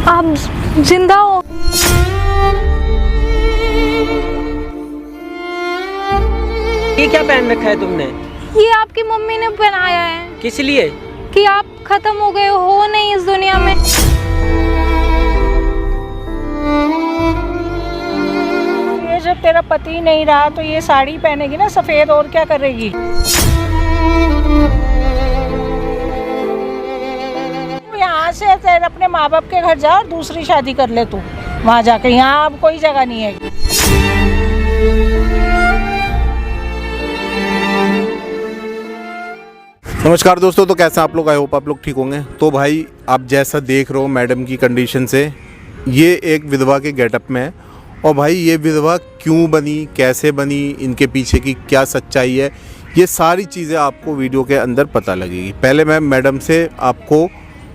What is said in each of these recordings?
आप जिंदा हो? ये क्या पहन रखा है तुमने? ये आपकी मम्मी ने पहनाया है। किस लिए? कि आप खत्म हो गए हो नहीं इस दुनिया में। ये जब तेरा पति नहीं रहा तो ये साड़ी पहनेगी ना सफेद, और क्या करेगी? यहाँ से तेरे अपने माँ बाप के घर जा और दूसरी शादी कर ले तू वहाँ जाके। यहाँ अब कोई जगह नहीं है। नमस्कार दोस्तों, तो कैसे आप लोग? आई होप आप लोग ठीक होंगे। तो भाई आप जैसा देख रहे हो मैडम की कंडीशन से, ये एक विधवा के गेटअप में है। और भाई ये विधवा क्यों बनी, कैसे बनी, इनके पीछे की क्या सच्चाई है, ये सारी चीज़ें आपको वीडियो के अंदर पता लगेगी। पहले मैं मैडम से आपको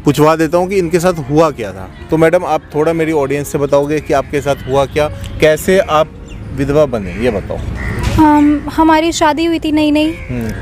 पूछवा देता हूँ कि इनके साथ हुआ क्या था। तो मैडम आप थोड़ा मेरी ऑडियंस से बताओगे कि आपके साथ हुआ क्या, कैसे आप विधवा बने, ये बताओ। हमारी शादी हुई थी नई नई,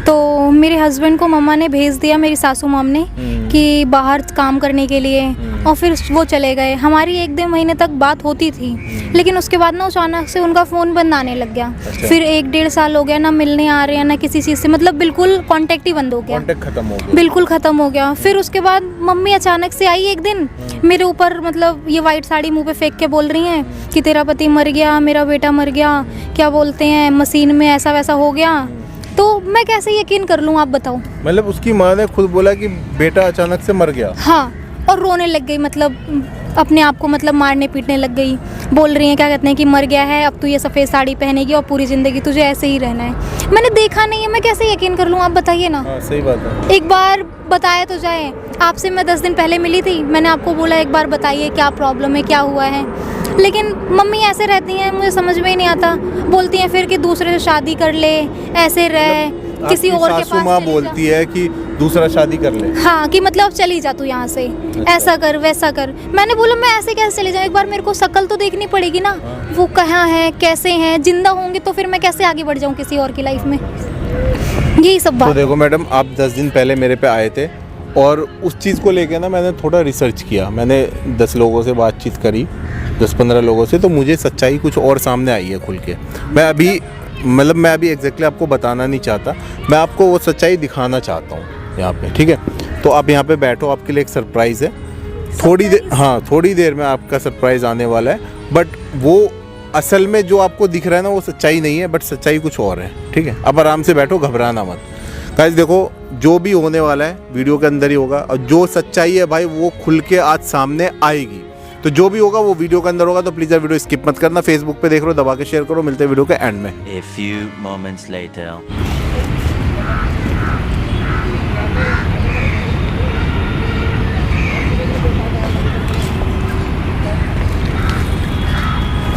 तो मेरे हस्बैंड को मम्मा ने भेज दिया, मेरी सासू माम ने, कि बाहर काम करने के लिए, और फिर वो चले गए। हमारी 1-2 महीने तक बात होती थी, लेकिन उसके बाद ना अचानक से उनका फ़ोन बंद आने लग गया। फिर 1-1.5 साल हो गया, ना मिलने आ रहे हैं ना किसी चीज़ से, मतलब बिल्कुल कांटेक्ट ही बंद हो गया। कांटेक्ट खत्म हो गया, बिल्कुल ख़त्म हो गया। फिर उसके बाद मम्मी अचानक से आई एक दिन मेरे ऊपर, मतलब ये वाइट साड़ी मुंह पे फेंक के बोल रही हैं कि तेरा पति मर गया, मेरा बेटा मर गया, क्या बोलते हैं मशीन में ऐसा वैसा हो गया। तो मैं कैसे यकीन कर लूँ, आप बताओ। मतलब उसकी माँ ने खुद बोला कि बेटा अचानक से मर गया? हाँ, और रोने लग गई, मतलब अपने आप को मतलब मारने पीटने लग गई। बोल रही हैं, क्या कहते हैं कि मर गया है, अब तू ये सफ़ेद साड़ी पहनेगी और पूरी ज़िंदगी तुझे ऐसे ही रहना है। मैंने देखा नहीं है, मैं कैसे यकीन कर लूँ, आप बताइए ना। सही बात है। एक बार बताया तो जाए। आपसे मैं 10 दिन पहले मिली थी, मैंने आपको बोला एक बार बताइए क्या प्रॉब्लम है, क्या हुआ है। लेकिन मम्मी ऐसे रहती हैं, मुझे समझ में ही नहीं आता। बोलती हैं फिर कि दूसरे से शादी कर ले, ऐसे रह, किसी और के पास माँ बोलती है कि दूसरा शादी कर ले। हाँ, कि मतलब चली जा तू यहाँ से, ऐसा कर वैसा कर। मैंने बोला मैं ऐसे कैसे चली जाऊँ, एक बार मेरे को शक्ल तो देखनी पड़ेगी ना। वो कहाँ है, कैसे हैं, जिंदा होंगे तो फिर मैं कैसे आगे बढ़ जाऊँ किसी और की लाइफ में, यही सब बात। तो देखो मैडम, आप 10 दिन पहले मेरे पे आए थे और उस चीज़ को लेकर ना मैंने थोड़ा रिसर्च किया। मैंने 10 लोगों से बातचीत करी, 10-15 लोगों से, तो मुझे सच्चाई कुछ और सामने आई है खुल के। मैं अभी एग्जैक्टली आपको बताना नहीं चाहता, मैं आपको वो सच्चाई दिखाना चाहता हूँ यहाँ पे, ठीक है? तो आप यहाँ पे बैठो, आपके लिए एक सरप्राइज़ है। थोड़ी देर में आपका सरप्राइज़ आने वाला है। बट वो असल में जो आपको दिख रहा है ना, वो सच्चाई नहीं है, बट सच्चाई कुछ और है, ठीक है? अब आराम से बैठो, घबराना मत। गाइस देखो, जो भी होने वाला है वीडियो के अंदर ही होगा, और जो सच्चाई है भाई वो खुल के आज सामने आएगी। तो जो भी होगा वो वीडियो के अंदर होगा, तो प्लीज़ यार वीडियो स्किप मत करना। फेसबुक पे देख रहे हो, दबा के शेयर करो। मिलते हैं वीडियो के एंड में। A few moments later.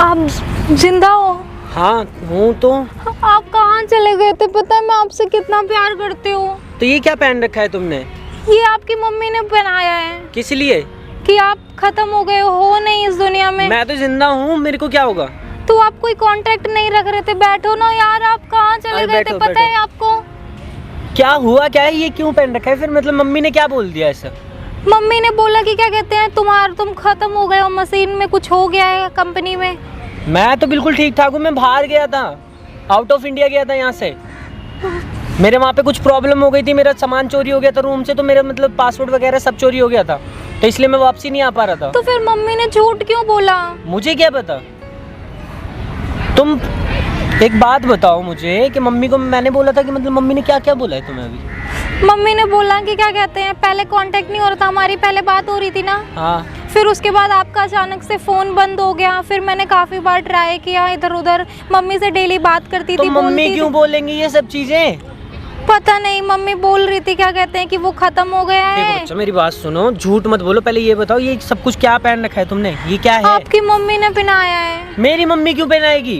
आप जिंदा हो? हाँ हूँ। तो आप कहाँ चले गए थे? पता है मैं आपसे कितना प्यार करती हूँ। तो ये क्या पहन रखा है तुमने? ये आपकी मम्मी ने पहनाया है। किस लिए? कि आप खत्म हो गए हो नहीं इस दुनिया में। मैं तो जिंदा हूँ, मेरे को क्या होगा? तो आप कोई कांटेक्ट नहीं रख रहे थे? बैठो ना यार, आप कहाँ चले गए थे? पता है आपको क्या हुआ, क्या है, ये क्यों पहन रखा है फिर? मतलब मम्मी ने क्या बोल दिया ऐसा? मम्मी ने बोला कि क्या कहते हैं तुम खत्म हो गए हो, मशीन में कुछ हो गया है कंपनी में। मैं तो बिल्कुल ठीक ठाक हूँ। मैं बाहर गया था, आउट ऑफ इंडिया गया था यहाँ से। मेरे वहाँ पे कुछ प्रॉब्लम हो गई थी, मेरा सामान चोरी हो गया था रूम से, तो मेरा मतलब पासपोर्ट वगैरह सब चोरी हो गया था, तो इसलिए मैं वापसी नहीं आ पा रहा था। तो फिर मम्मी ने झूठ क्यों बोला? मुझे क्या पता। तुम एक बात बताओ मुझे कि मम्मी को मैंने बोला था कि मतलब मम्मी ने क्या क्या बोला है तुम्हें अभी? मम्मी ने बोला कि क्या कहते हैं पहले कांटेक्ट नहीं हो रहा था, हमारी पहले बात हो रही थी ना। हाँ। फिर उसके बाद आपका अचानक से फोन बंद हो गया। फिर मैंने काफी बार ट्राई किया इधर उधर, मम्मी से डेली बात करती तो थी। मम्मी क्यों बोलेंगी ये सब चीजें? पता नहीं, मम्मी बोल रही थी क्या कहते हैं कि वो खत्म हो गया है। अच्छा मेरी बात सुनो, झूठ मत बोलो। पहले ये बताओ ये सब कुछ क्या पहन रखा है तुमने, ये क्या है? आपकी मम्मी ने पहनाया है। मेरी मम्मी क्यों पहनाएगी?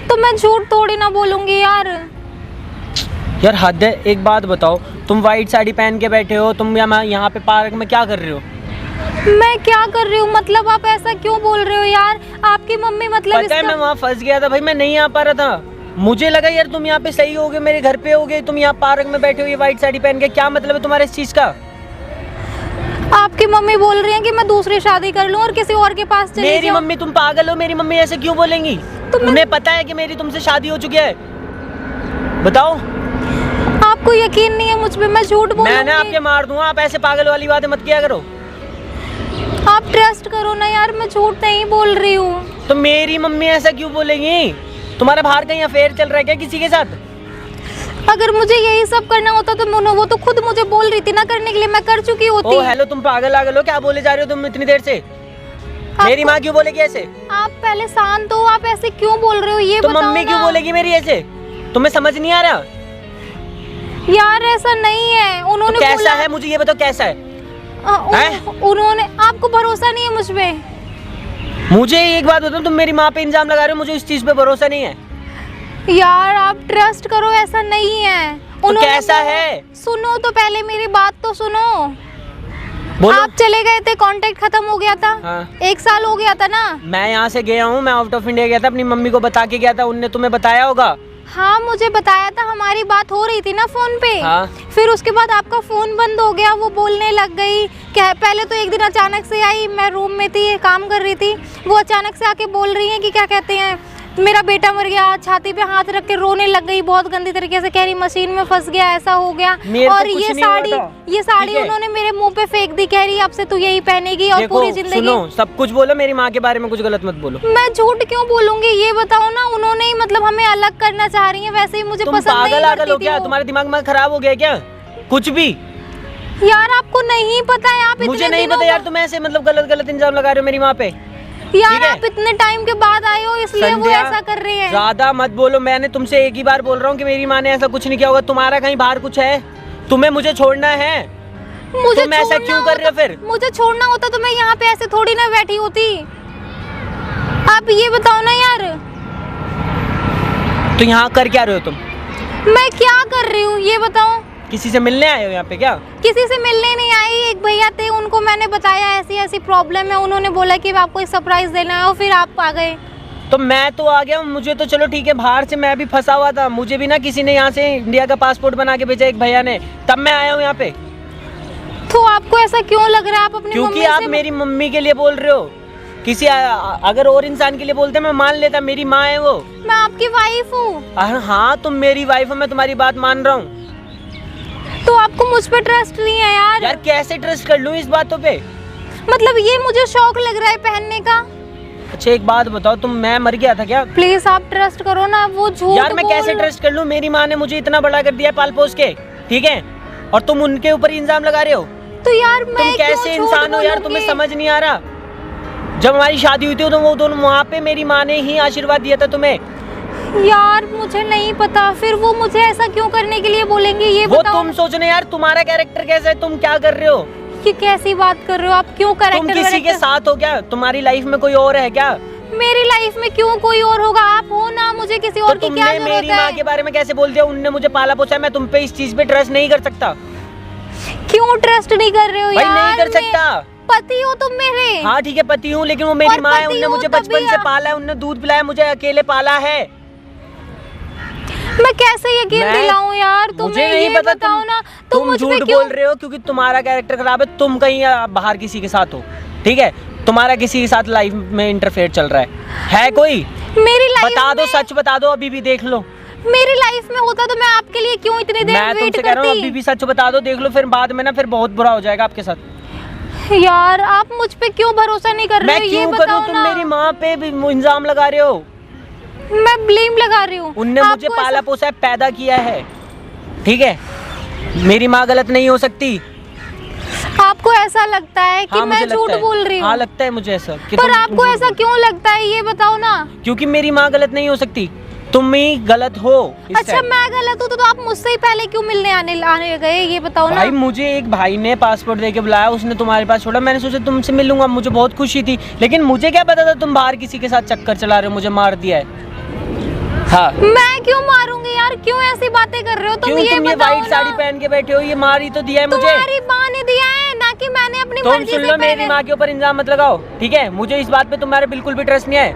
तो मैं झूठ थोड़ी ना बोलूंगी यार। यार हद है। एक बात बताओ, तुम वाइट साड़ी पहन के बैठे हो, तुम यहाँ पे पार्क में क्या कर रहे हो? मैं क्या कर रही हूँ मतलब? आप ऐसा क्यों बोल रहे हो यार? आपकी मम्मी मतलब पता है मैं वहाँ फंस गया था भाई, मैं नहीं आ पा रहा था। मुझे लगा यार तुम यहाँ पे सही होगे, मेरे घर पे होगे, तुम यहाँ पार्क में बैठे हो ये वाइट साड़ी पहन के, क्या मतलब है तुम्हारे इस चीज का? आपकी मम्मी बोल रही है कि मैं दूसरी शादी कर लूं और किसी और के पास चली मेरी जाऊं। मम्मी, तुम पागल हो? मेरी मम्मी ऐसे क्यों बोलेंगी? उन्हें पता है कि मेरी तुमसे शादी हो चुकी है। बताओ। आपको यकीन नहीं है मुझ पे? मैं झूठ बोलूंगी? मैं ना आपके मार दूंगा। आप ऐसे पागल वाली बातें मत किया करो। आप ट्रस्ट करो ना यार, मैं झूठ नहीं बोल रही हूँ। तो मेरी मम्मी ऐसा क्यों बोलेंगी? तुम्हारा बाहर कहीं अफेयर चल रहा है क्या किसी के साथ? अगर मुझे यही सब करना होता तो वो तो खुद मुझे बोल रही थी ना करने के लिए, मैं कर चुकी होती। ओ हेलो, तुम पागल हो? क्या बोले जा रहे हो तुम इतनी देर से? मेरी माँ क्यों बोलेगी ऐसे? आप पहले शांत हो, आप ऐसे क्यों बोल रहे हो ये तो बताओ मम्मी क्यों ना। बोलेगी मेरी ऐसे? तुम्हें समझ नहीं आ रहा? यार ऐसा नहीं है, उन्होंने तो कैसा बोला है मुझे ये बताओ, कैसा है? उन्होंने, आपको भरोसा नहीं है मुझ पे? मुझे एक बात बताओ, तुम मेरी माँ पे इल्जाम लगा रहे हो, मुझे इस चीज पे भरोसा नहीं है। यार आप ट्रस्ट करो, ऐसा नहीं है। तो कैसा है? सुनो तो पहले मेरी बात तो सुनो। बोलो। आप चले गए थे, कांटेक्ट खत्म हो गया था। हाँ। 1 साल हो गया था ना। मैं यहाँ से गया हूँ, मैं आउट ऑफ इंडिया गया था, अपनी मम्मी को बता के गया था। उनने तुम्हें बताया होगा। हाँ मुझे बताया था, हमारी बात हो रही थी ना फोन पे। हाँ। फिर उसके बाद आपका फोन बंद हो गया, वो बोलने लग गई। क्या पहले तो एक दिन अचानक से आई, मैं रूम में थी, काम कर रही थी, वो अचानक से आके बोल रही है कि क्या कहते हैं, मेरा बेटा मर गया। छाती पे हाथ रख के रोने लग गई बहुत गंदी तरीके से, कह रही मशीन में फंस गया, ऐसा हो गया। और ये साड़ी उन्होंने मेरे मुंह पे फेंक दी, कह रही अब से तू यही पहनेगी और पूरी जिंदगी। सुनो, सब कुछ बोलो, मेरी माँ के बारे में कुछ गलत मत बोलो। मैं झूठ क्यों बोलूंगी ये बताओ ना। उन्होंने ही मतलब हमें अलग करना चाह रही है, वैसे ही मुझे पसंद नहीं पागल करती हो थी क्या? वो। तुम्हारे दिमाग में खराब हो गया क्या कुछ भी? यार आपको नहीं पता है, आप मुझे इतने नहीं दिनों पता यार, तुम ऐसे मतलब गलत इल्जाम लगा रहे हो मेरी माँ पे। यार आप इतने टाइम के बाद आए हो इसलिए वो संध्या, ऐसा कर रहे हैं। ज्यादा मत बोलो। मैंने तुमसे एक ही बार बोल रहा हूँ कि मेरी माँ ने ऐसा कुछ नहीं किया होगा। तुम्हारा कहीं बाहर कुछ है? तुम्हें मुझे छोड़ना है? मुझे तुम ऐसा क्यों कर रहे हो फिर? मुझे छोड़ना होता तो मैं यहाँ पे ऐसे थोड़ी ना बैठी होती। आप ये बताओ ना यार। तो यहाँ कर क्या रहे हो तुम? मैं क्या कर रही हूँ ये बताओ। किसी से मिलने आए हो यहाँ पे क्या? किसी से मिलने नहीं आई, एक भैया थे, उनको मैंने बताया ऐसी ऐसी प्रॉब्लम है, उन्होंने बोला कि आपको एक सरप्राइज देना है और फिर आप आ गए। तो मैं तो आ गया, मुझे तो चलो ठीक है, बाहर से मैं भी फंसा हुआ था, मुझे भी ना किसी ने यहाँ से इंडिया का पासपोर्ट बना के भेजा एक भैया ने, तब मैं आया हूँ यहाँ पे। तो आपको ऐसा क्यों लग रहा है? आप अपनी क्योंकि आप मेरी मम्मी के लिए बोल रहे हो। किसी अगर और इंसान के लिए बोलते मैं मान लेता, मेरी माँ है वो। मैं आपकी वाइफ हूँ। हाँ तुम मेरी वाइफ हो, मैं तुम्हारी बात मान रहा हूँ। तो आपको मुझ पे ट्रस्ट नहीं है यार? यार कैसे ट्रस्ट कर लूँ इस बातों पे? मतलब ये मुझे शौक लग रहा है पहनने का। अच्छा एक बात बताओ, तुम मैं मर गया था क्या? प्लीज आप ट्रस्ट करो ना, वो झूठ यार मैं कैसे ट्रस्ट कर लूँ? मेरी माँ ने मुझे इतना बड़ा कर दिया पाल पोस के, ठीक है, और तुम उनके ऊपर इल्जाम लगा रहे हो। तो यार मैं तुम कैसे इंसान हो यार? तुम्हें समझ नहीं आ रहा? जब हमारी शादी हुई थी तो वो दोनों वहाँ पे मेरी माँ ने ही आशीर्वाद दिया था तुम्हें। यार मुझे नहीं पता, फिर वो मुझे ऐसा क्यों करने के लिए बोलेंगे ये वो बताओ। तुम सोचो ना यार, तुम्हारा कैरेक्टर कैसा है, तुम क्या कर रहे हो? ये कैसी बात कर रहे हो आप? क्यों तुम कैरेक्टर किसी के साथ हो क्या? तुम्हारी लाइफ में कोई और है क्या? मेरी लाइफ में क्यों कोई और होगा? आप हो ना, मुझे किसी और की क्या तुमने जरूरत मेरी है? माँ के बारे में कैसे बोल दिया? उनने मुझे पाला पोसा है, मैं तुम पे इस चीज पे ट्रस्ट नहीं कर सकता। क्यों ट्रस्ट नहीं कर रहे हो भाई यार? नहीं कर सकता। पति हो तुम मेरे। हाँ ठीक है पति हूँ, लेकिन वो मेरी और माँ है, पति उनने हो मुझे तभी बचपन से आप- पाला है, उनने दूध पिलाया, मुझे अकेले पाला है। मैं कैसे यकीन दिलाऊं यार? मुझे तुम्हें नहीं ये पता, बताओ ना, तुम मुझ पे झूठ क्यों? बोल रहे हो क्योंकि तुम्हारा कैरेक्टर खराब है। तुम कहीं बाहर किसी के साथ हो, ठीक है, तुम्हारा किसी के साथ लाइफ में इंटरफेयर चल रहा है कोई? मेरी लाइफ बता दो, सच बता दो, अभी भी देख लो। मेरी लाइफ में होता तो मैं आपके लिए क्यों इतनी देर मैं वेट तुमसे कह रहा हूँ अभी करती? भी सच बता दो, देख लो, फिर बाद में ना फिर बहुत बुरा हो जाएगा आपके साथ। यार आप मुझ पे क्यों भरोसा नहीं कर रहे मैं हो ये क्यों बताओ करूँ? तुम ना। मेरी माँ पे भी इल्जाम लगा रहे हो। मैं ब्लेम लगा रही हूँ। उनने मुझे आपको पाला ऐसा- पोसा है, पैदा किया है, ठीक है, मेरी माँ गलत नहीं हो सकती। आपको ऐसा लगता है कि हाँ, मैं मुझे झूठ लगता है। बोल रही हाँ हूँ? लगता है मुझे ऐसा कि पर तुम आपको झूठ ऐसा बोल- क्यों लगता है ये बताओ ना। क्योंकि मेरी माँ गलत नहीं हो सकती, तुम ही गलत हो इस अच्छा time। मैं गलत हूँ तो आप मुझसे ही पहले क्यों मिलने आने गए ये बताओ ना। भाई मुझे एक भाई ने पासपोर्ट देके बुलाया, उसने तुम्हारे पास छोड़ा, मैंने सोचा तुमसे मिलूंगा, मुझे बहुत खुशी थी, लेकिन मुझे क्या पता था तुम बाहर किसी के साथ चक्कर चला रहे हो, मुझे मार दिया है। हाँ मैं क्यों मारूंगी यार? क्यों ऐसी बातें कर रहे हो तुम? क्यों? ये तुम ये बताओ व्हाइट ना। साड़ी पहन के बैठे हो, ये मार ही तो दिया है मुझे। तुम्हारी माँ ने दिया है ना कि मैंने अपनी तुम मर्जी सुन से लो, मेरी पहने। माँ के ऊपर इल्जाम मत लगाओ, ठीक है, मुझे इस बात पे तुम्हारे बिल्कुल भी ट्रस्ट नहीं है।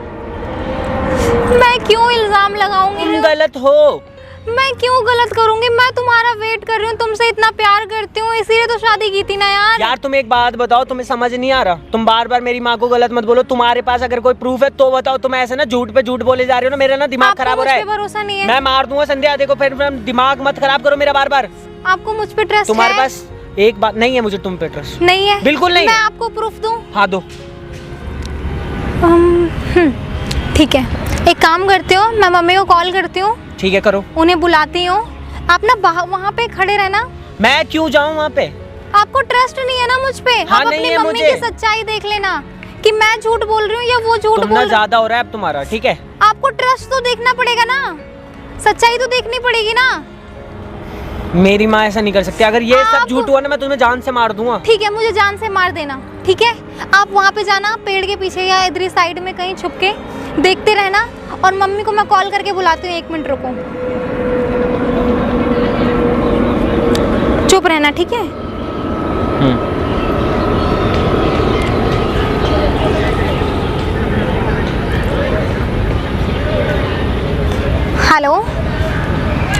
मैं क्यों इल्जाम लगाऊंगी? तुम गलत हो। मैं क्यों गलत करूंगी? मैं तुम्हारा वेट कर रही हूँ, तुमसे इतना प्यार करती हूँ, इसीलिए तो शादी की थी ना यार। यार तुम एक बात बताओ, तुम्हें समझ नहीं आ रहा? तुम बार बार मेरी माँ को गलत मत बोलो। तुम्हारे पास अगर कोई प्रूफ है तो बताओ। तुम ऐसे ना झूठ पे झूठ बोले जा रहे हो ना, मेरा ना दिमाग आपको खराब हो मुझ रहा पे है। भरोसा नहीं है? मैं मार दूंगा संध्या, देखो फिर दिमाग मत खराब करो मेरा बार बार। आपको मुझ पे ट्रस्ट तुम्हारे है? पास एक बात नहीं है मुझे तुम पे ट्रस्ट। नहीं है? बिल्कुल नहीं मैं है। आपको प्रूफ दूं? हाँ दो। ठीक है, एक काम करती हूँ, मैं मम्मी को कॉल करती हूँ, ठीक है करो। उन्हें बुलाती हूँ। आप ना वहाँ पे खड़े रहना। मैं क्यों जाऊँ वहाँ पे? आपको ट्रस्ट नहीं है ना मुझ पे? हाँ, आप नहीं अपनी है मम्मी मुझे। की सच्चाई देख लेना कि मैं झूठ बोल रही हूँ या वो झूठ तुम बोल ना रही। ज्यादा हो रहा है अब तुम्हारा, ठीक है? आपको ट्रस्ट तो देखना पड़ेगा ना, सच्चाई तो देखनी पड़ेगी ना। मेरी माँ ऐसा नहीं कर सकती। अगर ये सब आप- झूठ हुआ ना, मैं तुम्हें जान से मार दूंगा। ठीक है, मुझे जान से मार देना, ठीक है? आप वहाँ पे जाना, पेड़ के पीछे या इधर साइड में कहीं छुप के देखते रहना, और मम्मी को मैं कॉल करके बुलाती हूँ। 1 मिनट रुको, चुप रहना, ठीक है? हेलो,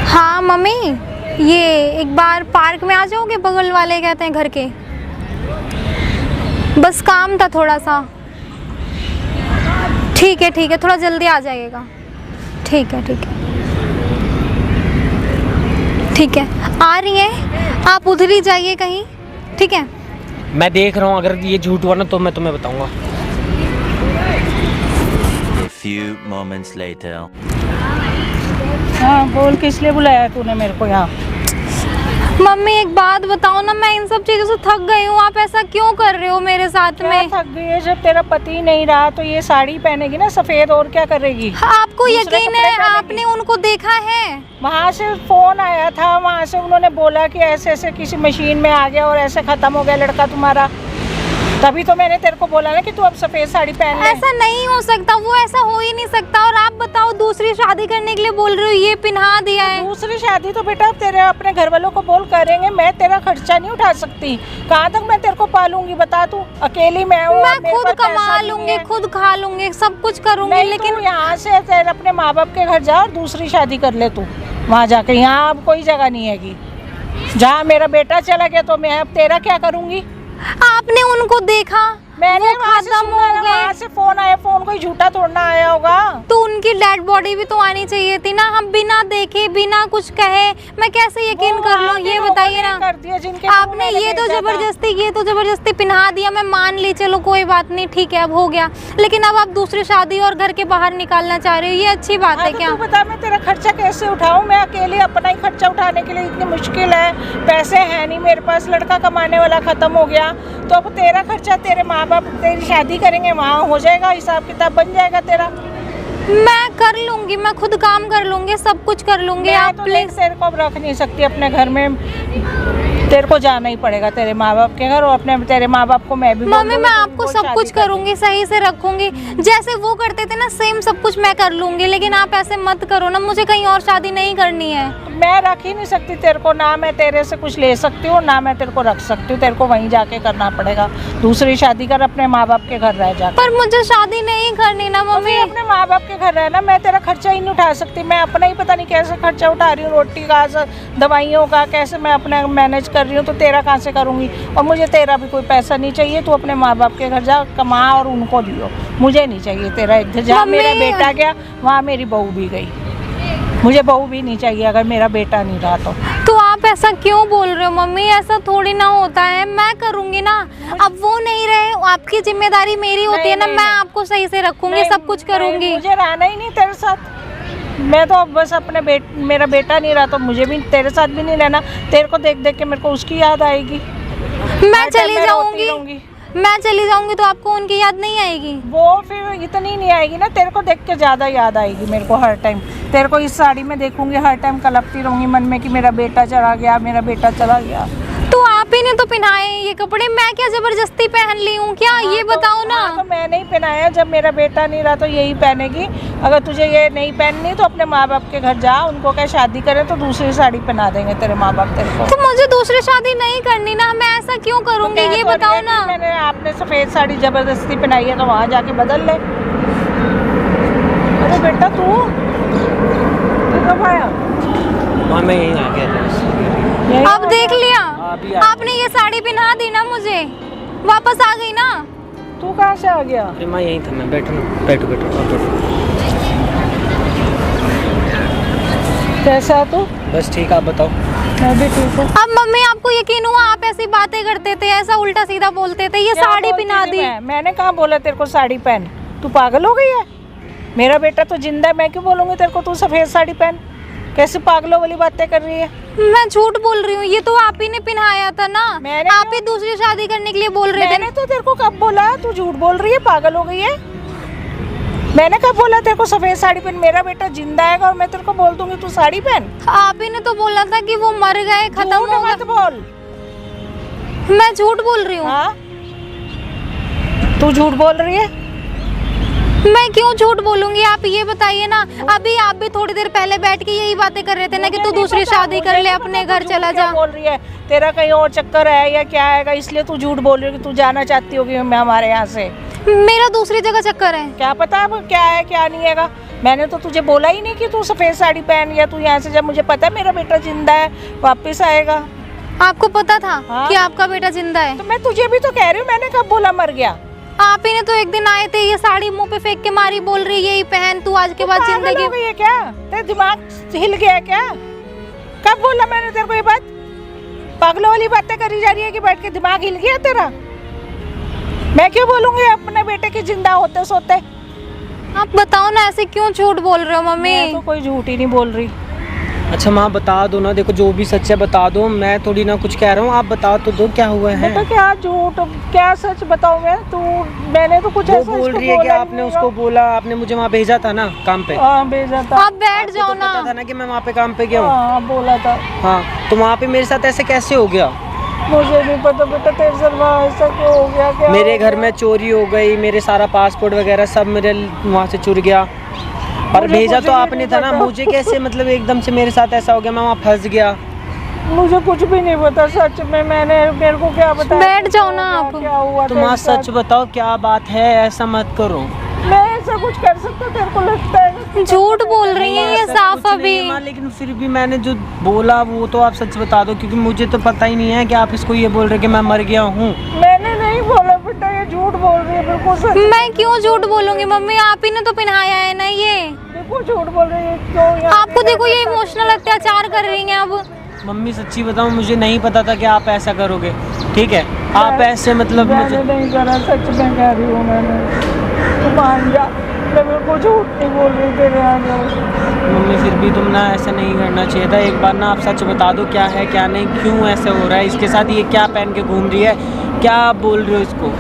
हाँ मम्मी, ये एक बार पार्क में आ जाओगे? बगल वाले कहते हैं घर के। बस काम था थोड़ा सा। ठीक है, थोड़ा जल्दी आ जाइएगा। ठीक है, आ रही हैं आप, उधर ही जाइए कहीं, ठीक है? मैं देख रहा हूँ, अगर ये झूठ हुआ ना तो मैं तुम्हें बताऊंगा। A few moments later. हाँ बोल, किस लिए बुलाया तूने मेरे को यहाँ? मम्मी एक बात बताओ ना, मैं इन सब चीज़ों से थक गई हूँ। आप ऐसा क्यों कर रहे हो मेरे साथ क्या में? थक गई है? जब तेरा पति नहीं रहा तो ये साड़ी पहनेगी ना सफेद, और क्या करेगी? आपको दूसरे यकीन कपड़े है? पहनेगी। आपने उनको देखा है? वहाँ से फोन आया था, वहाँ से उन्होंने बोला कि ऐसे ऐसे किसी मशीन में आ गया और ऐसे खत्म हो गया लड़का तुम्हारा। तभी तो मैंने तेरे को बोला ना कि तू अब सफेद साड़ी पहन ले। ऐसा नहीं हो सकता, वो ऐसा हो ही नहीं सकता। और आप बताओ, दूसरी शादी करने के लिए बोल रहे हो, ये पिन्हा दिया है। दूसरी शादी तो बेटा तेरे अपने घर वालों को बोल करेंगे, मैं तेरा खर्चा नहीं उठा सकती। कहाँ तक मैं तेरे को पालूंगी बता तू? अकेली मैं हूँ, मैं मेरे खुद पास पैसा कमा नहीं लूंगी, है। खुद खा लूंगी, सब कुछ करूंगी, नहीं, लेकिन तू यहाँ से तेरे अपने माँ बाप के घर जा और दूसरी शादी कर ले तू वहाँ जाके। यहाँ अब कोई जगह नहीं हैगी। जहाँ मेरा बेटा चला गया तो मैं अब तेरा क्या करूँगी? आपने उनको देखा? मैंने वो वहाँ से खत्म सुना हो ना, गए। वहाँ से फोन आया, फोन कोई झूठा तोड़ना आया होगा। तो उनकी डेड बॉडी भी तो आनी चाहिए थी ना। हम बिना देखे, बिना कुछ कहे मैं कैसे यकीन कर लूं? ये बताइए ना। कर दिया जिनके आपने ये तो जबरदस्ती पिन्हा दिया। मैं मान ली, चलो कोई बात नहीं, ठीक है, अब हो गया। लेकिन अब आप दूसरी शादी और घर के बाहर निकालना चाह रहे हो, ये अच्छी बात है क्या? तू बता, मैं तेरा खर्चा कैसे उठाऊं? मैं अकेले अपना ही खर्चा उठाने के लिए इतनी मुश्किल है, पैसे हैं नहीं मेरे पास, लड़का कमाने वाला खत्म हो गया। तो अब तेरा खर्चा, तेरे माँ बाप तेरी शादी करेंगे, वहाँ हो जाएगा, हिसाब किताब बन जाएगा तेरा। मैं कर लूंगी, मैं खुद काम कर लूंगी, सब कुछ कर लूंगी। मैं आप तो प्लीज। देख तेरे को अब रख नहीं सकती अपने घर में, तेरे को जाना ही पड़ेगा तेरे माँ बाप के घर। और अपने तेरे माँ बाप को मैं भी बोल मम्मी, दूंगी, मैं तुम आपको वो सब शादी कुछ कर करूंगी, सही से रखूंगी, जैसे वो करते थे ना, सेम सब कुछ मैं कर लूंगी। लेकिन आप ऐसे मत करो ना, मुझे कहीं और शादी नहीं करनी है। मैं रख ही नहीं सकती तेरे को, ना मैं तेरे से कुछ ले सकती हूँ, ना मैं तेरे को रख सकती हूँ। तेरे को वहीं जाके करना पड़ेगा, दूसरी शादी कर, अपने माँ बाप के घर रह जाकर। पर मुझे शादी नहीं करनी ना मम्मी मम्मी। अपने माँ बाप के घर रहना, मैं तेरा खर्चा ही नहीं उठा सकती। मैं अपना ही पता नहीं कैसे खर्चा उठा रही हूँ, रोटी का, दवाइयों का, कैसे मैं अपना मैनेज कर रही हूँ। तो तेरा कहाँ से करूँगी? और मुझे तेरा भी कोई पैसा नहीं चाहिए। तू अपने माँ बाप के घर जा, कमा और उनको दियो, मुझे नहीं चाहिए तेरा। एक जहाँ मम्मी। मेरा बेटा गया वहाँ मेरी बहू भी गई, मुझे बहू भी नहीं चाहिए अगर मेरा बेटा नहीं रहा तो। आप ऐसा क्यों बोल रहे हो मम्मी? ऐसा थोड़ी ना होता है, मैं करूंगी ना। अब वो नहीं रहे, आपकी जिम्मेदारी मेरी होती है ना। नहीं, मैं नहीं। आपको सही से रखूंगी, नहीं, सब कुछ करूंगी। नहीं, मुझे रहना ही नहीं तेरे साथ। मैं तो अब बस अपने मेरा बेटा नहीं रहा तो मुझे भी तेरे साथ भी नहीं रहना। तेरे को देख देख के मेरे को उसकी याद आएगी। मैं चली जाऊंगी तो आपको उनकी याद नहीं आएगी? वो फिर इतनी नहीं आएगी ना, तेरे को देख के ज़्यादा याद आएगी मेरे को हर टाइम। तेरे को इस साड़ी में देखूंगी, हर टाइम कलपती रहूंगी मन में कि मेरा बेटा चला गया, मेरा बेटा चला गया। तो आप ही ने तो पहनाए ये कपड़े, मैं क्या जबरदस्ती पहन ली हूँ क्या? ये बताओ ना। तो मैंने ही पहनाया, जब मेरा बेटा नहीं रहा तो यही पहनेगी। अगर तुझे ये नहीं पहननी तो अपने माँ बाप के घर जा, उनको क्या शादी करें तो दूसरी साड़ी पहना देंगे तेरे माँ बाप तेरे को। तो मुझे दूसरी शादी नहीं करनी ना, मैं ऐसा क्यों करूंगी? ये बताओ ना। मैंने आपने सफेद साड़ी जबरदस्ती पहनाई है तो वहाँ जाके बदल ले। अरे बेटा तू कब आया? माँ मैं यहीं आ गया था बस। यही अब देख लिया अभी आ- आपने, ये साड़ी पहना दी ना मुझे, वापस आ गई ना। तू कहाँ से आ गया? अरे माँ यहीं था मैं, बैठो ना, बैठो बैठो आप बैठो। कैसा है तू? बस ठीक है, आप बताओ। मैं भी ठीक हूँ। अब मम्मी आपको यकीन हुआ, आप ऐसी बातें करते थे, ऐसा उल्टा सीधा बोलते थे, ये क्या साड़ी बोलती पहना थी दी। मैंने कहाँ बोला तेरे को साड़ी पहन? तू पागल हो गई है? मेरा बेटा तो जिंदा है, मैं क्यों बोलूंगी तेरे को तू सफेद साड़ी पहन? कैसे पागलों वाली बातें कर रही है? मैं झूठ बोल रही हूँ, ये तो आप ही ने पहनाया था ना। मैंने आप ही दूसरी शादी करने के लिए बोल रहे मैंने थे। तो तेरे को कब बोला तू झूठ बोल रही है? पागल हो गई है? मैंने कब बोला तेरे को सफेद साड़ी पहन? मेरा बेटा जिंदा है और मैं तेरे को बोल दूंगी तू साड़ी पहन? आप ही ने तो बोला था कि वो मर गए, खत्म झूठ हो मत बोल। गए। मैं झूठ बोल रही हूँ। हाँ तू झूठ बोल रही है? मैं क्यों झूठ बोलूंगी, आप ये बताइए ना। अभी आप भी थोड़ी देर पहले बैठ के यही बातें कर रहे थे ना कि मुझे तू नहीं दूसरी पता, शादी मुझे कर ले, नहीं अपने पता घर तू चला झूठ क्यों जा। बोल रही है? तेरा कहीं और चक्कर है या क्या है, इसलिए तू झूठ बोल रही है कि तू जाना चाहती होगी मैं हमारे यहाँ से? मेरा दूसरी जगह चक्कर है। क्या पता अब क्या है क्या नहीं है? मैंने तो तुझे बोला ही नहीं कि तू सफेद साड़ी पहन या तू यहाँ से, जब मुझे पता है मेरा बेटा जिंदा है वापस आएगा। आपको पता था हाँ। कि आपका बेटा जिंदा है? तो मैं तुझे भी तो कह रही हूँ, मैंने कब बोला मर गया? आप ही ने तो एक दिन आए थे, ये साड़ी मुंह पे फेंक के मारी, बोल रही यही पहन तू आज के बाद पागल जिंदगी। हो गई है क्या? तेरा दिमाग हिल गया है क्या? कब बोला मैंने तेरे को ये बात? पागलों वाली बातें करी जा रही है कि बैठ के दिमाग हिल गया तेरा? मैं क्यों बोलूंगी अपने बेटे के जिंदा होते सोते? आप बताओ ना, ऐसे क्यों झूठ बोल रहे हो मम्मी? मैं तो कोई झूठ ही नहीं बोल रही। अच्छा माँ बता दो ना, देखो जो भी सच है बता दो, मैं थोड़ी ना कुछ कह रहा हूँ, आप बता तो दो क्या हुआ है। बेटा क्या झूठ क्या सच बताऊं मैं? मैंने तो कुछ वो ऐसा बोल इसको रही है कि बोला ही आपने नहीं उसको बोला, आपने मुझे वहाँ भेजा था ना काम पे। हाँ भेजा था। आप बैठ आपको जाओ तो पता ना। था ना कि मैं वहाँ पे काम पे गया हूँ। हाँ बोला था। हाँ तो वहाँ पे मेरे साथ ऐसे कैसे हो गया? मुझे नहीं पता बेटा तेरे साथ वहाँ ऐसा क्यों हो गया? क्या मेरे हो घर गया? में चोरी हो गई, मेरे सारा पासपोर्ट वगैरह सब मेरे वहाँ से चुर गया, और मुझे भेजा कुछ तो भी आपने नहीं था ना। पता। मुझे कैसे मतलब एकदम से मेरे साथ ऐसा हो गया, मैं वहाँ फंस गया। मुझे कुछ भी नहीं पता सच में। मेरे को क्या पता? बैठ जाओ ना आप। क्या हुआ तुम आज तेरे सच बताओ क्या बात है, ऐसा मत करो। साथ? मैं ऐसा कुछ कर सकता तेरे को लगता है? झूठ बोल रही है ये ऐसा साफ कुछ नहीं अभी। है माँ, लेकिन फिर भी मैंने जो बोला वो तो आप सच बता दो, क्योंकि मुझे तो पता ही नहीं है कि आप इसको ये बोल रहे कि मैं मर गया हूँ। मैंने नहीं बोला बेटा, ये झूठ बोल रही है बिल्कुल सच। मैं क्यों झूठ बोलूंगी मम्मी, आप ही ने तो पहनाया है ना ये। बिल्कुल झूठ बोल रही है। क्यों यहाँ आपको पे देखो ये इमोशनल अत्याचार कर रही हैं अब। मम्मी सच्ची बताओ, मुझे नहीं पता था कि आप ऐसा करोगे, ठीक है? आप ऐसे मतलब मैंने मुझे नहीं करा, सच में कह रही हूँ मैंने। तू मान जा, मैं बिल्कुल झूठ नहीं बोल रही तेरे आगे। मम्मी फिर भी तुम ना ऐसा नहीं करना चाहिए था। एक बार ना आप सच बता दो क्या है क्या नहीं, क्यों ऐसे हो रहा है इसके साथ, ये क्या पहन के घूम रही है, क्या आप बोल रहे हो इसको?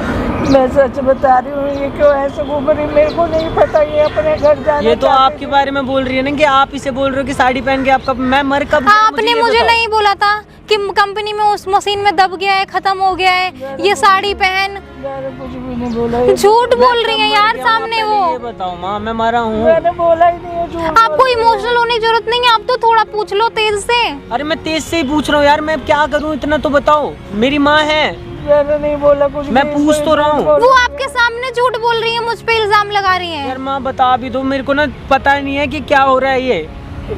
मैं सच बता रही हूँ, ये क्यों ऐसे घूम रही मेरे को नहीं पता। ये अपने घर जाना ये तो चाहती आपके बारे में बोल रही है ना कि आप इसे बोल रहे हो कि साड़ी पहन के आपका, मैं मर कब गया, आपने ये मुझे बताओ। नहीं बोला था कि कंपनी में उस मशीन में दब गया है, खत्म हो गया है, ये साड़ी पहन। मैंने कुछ भी नहीं बोला। ये झूठ बोल रही है यार क्या हुआ, सामने पहले वो। ये बताओ माँ, मैं मरा हूँ। मैंने बोला ही नहीं है झूठ। आपको इमोशनल होने की जरूरत नहीं है, आप तो थोड़ा पूछ लो तेज से। अरे मैं तेज से ही पूछ रहा हूँ यार, मैं क्या करूँ इतना तो बताओ। मेरी माँ है, मैंने नहीं बोला कुछ मैं भी, पूछ तो रहा हूँ। वो आपके सामने झूठ बोल रही है, मुझ पे इल्जाम लगा रही है। यार माँ बता भी दो, मेरे को ना पता नहीं है कि क्या हो रहा है ये।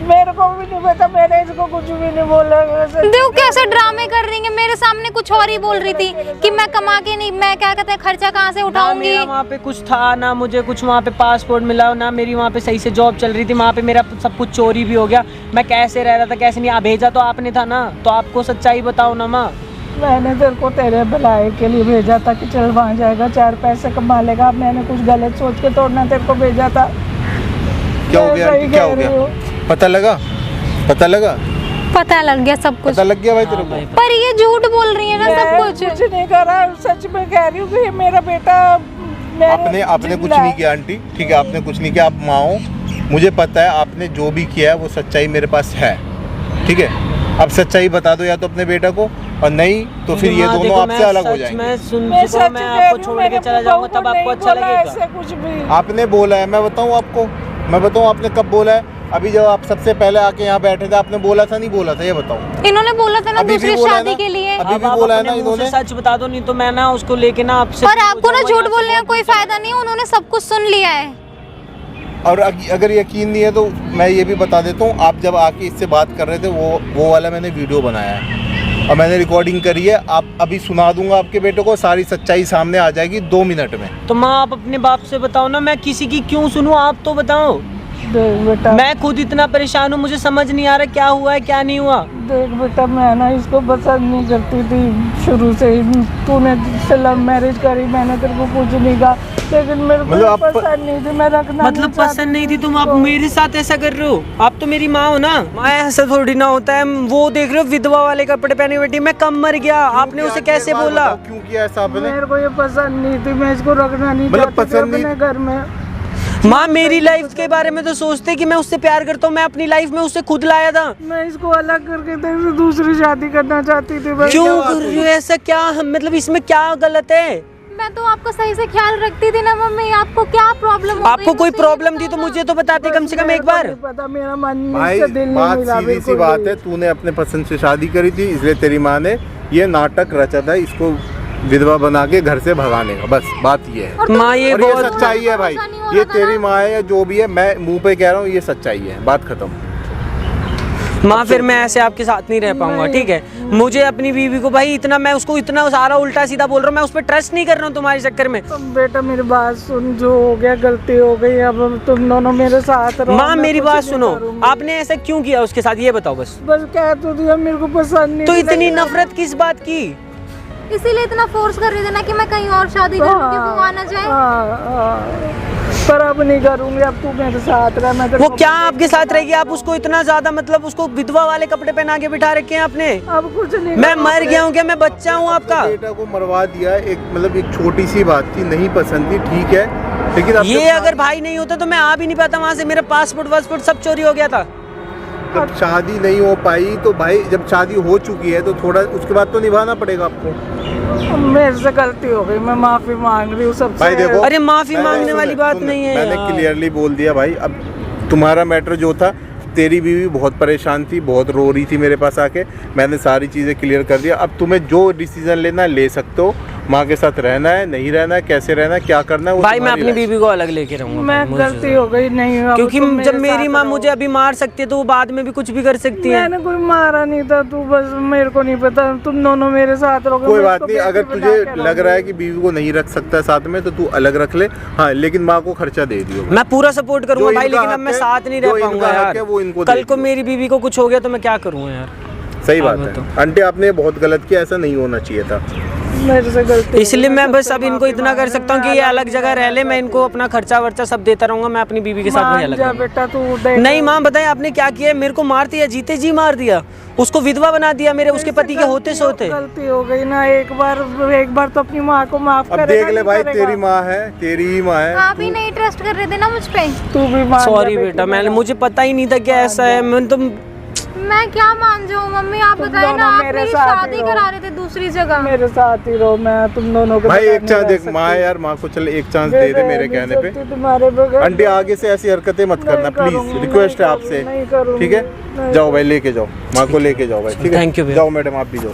मेरे को भी नहीं पता, मैंने इसको कुछ भी नहीं बोला। देखो कैसे ड्रामे कर रही है, मेरे सामने कुछ और ही बोल रही थी कि मैं कमा के नहीं, मैं क्या कहते हैं खर्चा कहाँ से ना उठाऊंगी। मेरा वहाँ पे कुछ था, ना मुझे कुछ वहाँ पे पासपोर्ट मिला, ना मेरी वहाँ पे सही से जॉब चल रही थी। वहाँ पे मेरा सब कुछ चोरी भी हो गया। मैं कैसे रह रहा था कैसे नहीं, भेजा तो आपने था ना, तो आपको सच्चाई बताओ ना माँ। मैंने तेरे को तेरे भलाई के लिए भेजा था कि चल वहाँ जाएगा, 4 पैसे कमा लेगा। मैंने कुछ गलत सोच के तोड़ना तेरे को भेजा था। क्या हो मैं गया? सही क्या कह हो रही गया? हूँ। पता लगा? पता लगा? पता लग गया सब कुछ, पता लग गया भाई तेरे हाँ को? भाई, पर ये झूठ बोल रही है ना सब मैं कुछ। कुछ नहीं करा, सच में कह रही हूँ कि ये मेरा बेटा आपने आपने कुछ नहीं किया आंटी, ठीक है? आपने कुछ नहीं किया, आप माँ हो, मुझे पता है आपने जो भी किया है वो सच्चाई मेरे पास है, ठीक है? अब सच्चाई बता दो या तो अपने बेटा को, और नहीं तो फिर ये माँ, दोनों देखो, आपसे मैं अलग हो सच जाएंगे। मैं सुन मैं चुका हूँ, सच मैं कह आपको रही हूँ, छोड़ मैंने के चला अपनी जाऊंगा बहू तब को आपको नहीं अच्छा बोला लगेगा। ऐसे कुछ भी। आपने बोला है, मैं बताऊँ आपको, मैं बताऊँ आपने कब बोला है? अभी जब आप सबसे पहले आके यहाँ बैठे थे आपने बोला था नहीं बोला था, ये बताओ। इन्होंने बोला था ना अभी भी दूसरी बोला है शादी ना? के लिए। अभी अब भी आप बोला है अपने ना मुंह से इन्होंने? सच बता दो, नहीं तो मैं ना उसको लेके ना आपसे और आपको ना जाऊंगा झूठ यहाँ से बोलने का बहुत कोई दूर चला फायदा नहीं है, उन्होंने सब कुछ सुन लिया है। और अगर यकीन नहीं है तो मैं ये भी बता देता हूँ, आप जब आके इससे बात कर रहे थे वो वाला मैंने वीडियो बनाया है और मैंने रिकॉर्डिंग करी है। आप अभी सुना दूंगा आपके बेटे को, सारी सच्चाई सामने आ जाएगी 2 मिनट में। तो माँ आप अपने बाप से बताओ ना, मैं किसी की क्यों सुनूं, आप तो बताओ। देख बेटा, मैं खुद इतना परेशान हूँ, मुझे समझ नहीं आ रहा क्या हुआ है क्या नहीं हुआ। देख बेटा, मैं ना इसको पसंद नहीं करती थी शुरू से ही। तूने जिससे लव मैरिज करी, मैंने तेरे को कुछ नहीं कहा, लेकिन मेरे को मतलब पसंद नहीं थी, मैं रखना मतलब पसंद नहीं थी, तुम आप मेरे साथ ऐसा कर रहे हो? आप तो मेरी माँ हो ना। माँ ऐसा थोड़ी ना होता है, वो देख रहे हो विधवा वाले कपड़े पहने बैठी, मैं कम मर गया, आपने उसे कैसे बोला? क्यों किया ऐसा आपने? मेरे को ये पसंद नहीं थी, मैं इसको रखना नहीं मतलब चाहती थी पसंद नहीं- अपने घर में। माँ मेरी लाइफ के बारे में तो सोचते कि मैं उससे प्यार करता हूँ, मैं अपनी लाइफ में उससे खुद लाया था। मैं इसको अलग करके तेरे से दूसरी शादी करना चाहती थी बस। क्यों कर रही हो ऐसा? क्या मतलब इसमें क्या गलत है? मैं तो आपका सही से ख्याल रखती थी ना मम्मी, आपको क्या प्रॉब्लम हो आपको गई कोई मुझसे प्रॉब्लम ये थी तो बताओ मुझे तो बताते कम से कम एक मेरे को बार। नहीं पता, मेरा मन भाई से दिल नहीं बात मिला सीधी सी बिल्कुल बात भी। है, तूने अपने पसंद से शादी करी थी, इसलिए तेरी माँ ने ये नाटक रचा था इसको विधवा बना के घर से भगाने का, बस बात ये है। और तुम- माँ ये और ये बहुत सच्चाई है भाई, भरोसा नहीं हो ये रहा था तेरी ना। माँ है या जो भी है, मैं मुंह पे कह रहा हूँ, ये सच्चाई है, बात खत्म। माँ फिर मैं ऐसे आपके साथ नहीं रह पाऊंगा, ठीक है? मुझे अपनी बीवी को भाई इतना, मैं उसको इतना सारा उल्टा सीधा बोल रहा हूँ, मैं उस पर ट्रस्ट नहीं कर रहा हूँ तुम्हारे चक्कर में। तुम बेटा मेरी बात सुन, जो हो गया गलती हो गई, अब तुम दोनों मेरे साथ रहो। माँ मैं मेरी कुछ बात नहीं सुनो, करूंगी। आपने ऐसा क्यों किया उसके साथ, ये बताओ बस। बस कह तो दिया, मेरे को पसंद नहीं तो थी, इतनी लेकिन अब- नफरत किस बात की? इसीलिए इतना फोर्स कर रहे थे ना कि मैं कहीं और शादी करूँ कि वो आना जाए। हाँ, पर अब नहीं करूंगी, अब तू मेरे साथ रह। मैं तेरे वो को- क्या आपके साथ रहेगी? आप उसको इतना ज्यादा मतलब उसको विधवा वाले कपड़े पहना के बिठा रखे हैं आपने। अब कुछ नहीं मैं करूंगी। मर गया हूँ क्या? मैं बच्चा हूँ आपका? बेटा को मरवा दिया, एक मतलब एक छोटी सी बात थी, नहीं पसंद थी, ठीक है, लेकिन अब ये अगर भाई नहीं होता तो मैं आ भी नहीं पाता वहाँ से, मेरा पासपोर्ट वासपोर्ट सब चोरी हो गया था। जब शादी नहीं हो पाई तो भाई, जब शादी हो चुकी है तो थोड़ा उसके बाद तो निभाना पड़ेगा आपको। मेरे से गलती हो गई, मैं माफी मांग रही हूँ सबसे। भाई देखो, अरे माफी मैंने- मांगने वाली बात सुन, नहीं है मैंने यार। क्लियरली बोल दिया भाई। अब तुम्हारा मैटर जो था, तेरी बीवी बहुत परेशान थी, बहुत रो रही थी मेरे पास आके, मैंने सारी चीज़ें क्लियर कर दिया। अब तुम्हें जो डिसीजन लेना है ले सकते हो, माँ के साथ रहना है नहीं रहना है, कैसे रहना है, क्या करना है, वो भाई मैं तुम्हारी अपनी लाइफ। बीवी को अलग लेके रहूंगा। मैं मुझे- गलती हो गई, नहीं अब क्योंकि तुम मेरे जब मेरी साथ माँ रहो। मुझे अभी मार सकती है तो वो बाद में भी कुछ भी कर सकती है। मैंने कोई मारा नहीं था, तू बस मेरे को नहीं पता, तुम दोनों मेरे साथ रहोगे। कोई मैं बात इसको नहीं, बेटी अगर बना तुझे के लग रहा है रहूंगी। कि बीवी को नहीं रख सकता है साथ में तो तू अलग रख ले, हाँ, लेकिन माँ को खर्चा दे दियो। मैं पूरा सपोर्ट करूंगा जो भाई, इनका लेकिन अब हक मैं है, साथ नहीं जो रह इनका पाऊंगा हक यार। है, वो इनको कल दे को दियो। मेरी बीवी को कुछ हो गया तो मैं क्या करूंगा यार? सही हाँ, बात है बताओ। आंटी, आपने बहुत गलत किया, ऐसा नहीं होना चाहिए था। मेरे से गलती इसलिए हो गई, मैं बस सबसे अब इनको माफी इतना कर मांग सकता हूँ कि रही ये हूँ। अलग जगह रह ले, मैं इनको अपना खर्चा वर्चा सब देता रहूंगा, मैं अपनी बीवी के साथ वहीं मान अलग जा रहूंगा। बेटा, तू देख। नहीं माँ बताए आपने क्या किया है? मेरे को मार दिया, जीते जी मार दिया, उसको विधवा बना दिया मेरे, उसके पति के होते सोते। गलती हो गई ना, एक बार तो अपनी माँ को माफ अब करेगा, देख ले नहीं भाई, करेगा? तेरी माँ है, तेरी ही माँ है। आप ही नहीं ट्रस्ट कर रहे थे ना मुझ पे। तू भी मान जा सॉरी बेटी बेटा, मैंने मेरा। मुझे पता ही नहीं था कि ऐसा है। मैं तो मैं क्या मान जाऊँ मम्मी, आप तुम बताए ना, दोनों आप मेरे मेरी साथ ही शादी रहो। करा रहे थे दूसरी जगह। मेरे साथ ही रहो, मैं तुम दोनों के भाई बगैर एक नहीं चांस रह देख, सकती। माँ है यार, माँ को चल एक चांस दे दे मेरे कहने पे। तुम्हारे बगैर आंटी आगे से ऐसी हरकतें मत करना नहीं करूंगी, प्लीज, रिक्वेस्ट है नहीं आपसे, नहीं करूंगी, ठीक है? नहीं जाओ भाई, लेके जाओ माँ को, लेके जाओ भाई, ठीक है? Thank you भैया। जाओ मैडम, आप भी जाओ।